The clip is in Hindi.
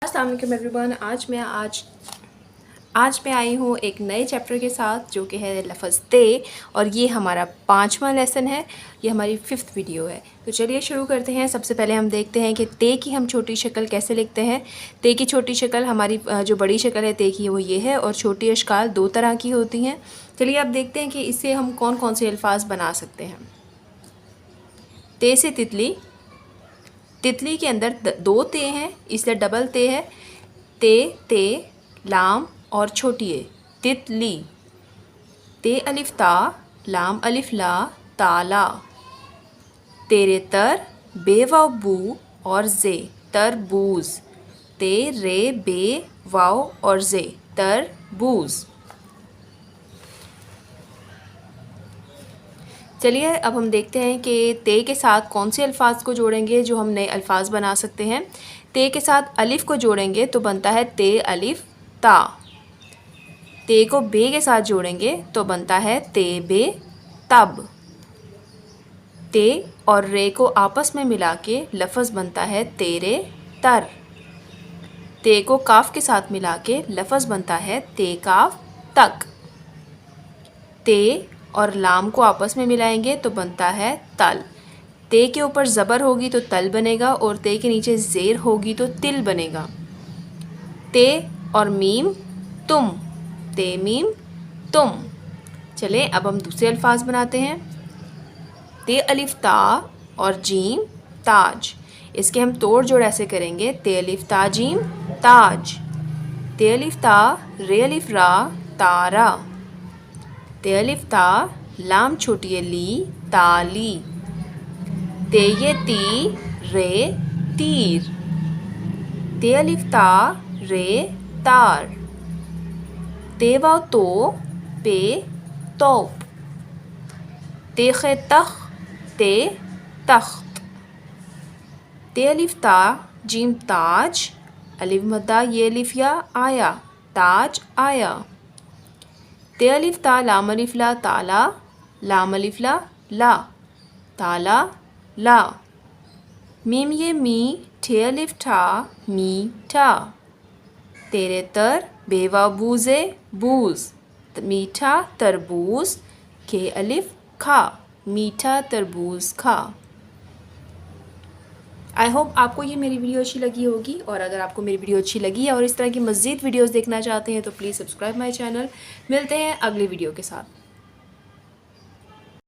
अस्सलाम वालेकुम एवरीवन। आज मैं आई हूँ एक नए चैप्टर के साथ जो कि है लफ्ज़ ते, और ये हमारा 5वां लेसन है। ये हमारी 5th वीडियो है। तो चलिए शुरू करते हैं। सबसे पहले हम देखते हैं कि ते की हम छोटी शक्ल कैसे लिखते हैं। ते की छोटी शक्ल हमारी जो बड़ी शक्ल है ते की वो ये है, और छोटी अशकाल दो तरह की होती हैं। चलिए अब देखते हैं कि इससे हम कौन कौन से अल्फाज बना सकते हैं। ते से तितली। तितली के अंदर दो ते हैं, इसलिए डबल ते है। ते लाम और छोटी ए तितली। ते अलिफ ता लाम अलिफ ला ताला। तेरे तर बे वाव बू और जे तरबूज। ते रे बे वाव और जे तरबूज। चलिए अब हम देखते हैं कि ते के साथ कौन से अल्फाज को जोड़ेंगे जो हम नए अल्फाज बना सकते हैं। ते के साथ अलिफ को जोड़ेंगे तो बनता है ते अलिफ ता। ते को बे के साथ जोड़ेंगे तो बनता है ते बे तब। ते और रे को आपस में मिला के लफ्ज़ बनता है तेरे तर। ते को काफ के साथ मिला के लफ्ज़ बनता है ते काफ तक। ते और लाम को आपस में मिलाएंगे तो बनता है तल। ते के ऊपर ज़बर होगी तो तल बनेगा, और ते के नीचे ज़ेर होगी तो तिल बनेगा। ते और मीम तुम। ते मीम तुम। चलें अब हम दूसरे अल्फाज बनाते हैं। ते अलिफ ता और जीम ताज। इसके हम तोड़ जोड़ ऐसे करेंगे। ते अलिफ ता जीम ताज। ते अलिफ ता रे अलिफ रा तारा। ते अलिफ ता लाम छोटी ली ताली। ते ये ती रे तीर। ते अलिफ ता रे तार। ते वाव तो पे तोप। ते खे तख ते तख्त। ते अलिफ ता जीम ताज अलिफ मद्दा ये अलिफ या आया ताज आया। ते अलिफ ता लाम अलिफ ला ताला लाम अलिफ ला ला ताला ला। मीम ये मी ठे अलिफ ठा मी ठा। तेरे तर बेवा बूज़े बूज़ मीठा तरबूज। के अलिफ खा मीठा तरबूज खा। आई होप आपको ये मेरी वीडियो अच्छी लगी होगी, और अगर आपको मेरी वीडियो अच्छी लगी है और इस तरह की मज़ीद वीडियोज़ देखना चाहते हैं तो प्लीज़ सब्सक्राइब माई चैनल। मिलते हैं अगली वीडियो के साथ।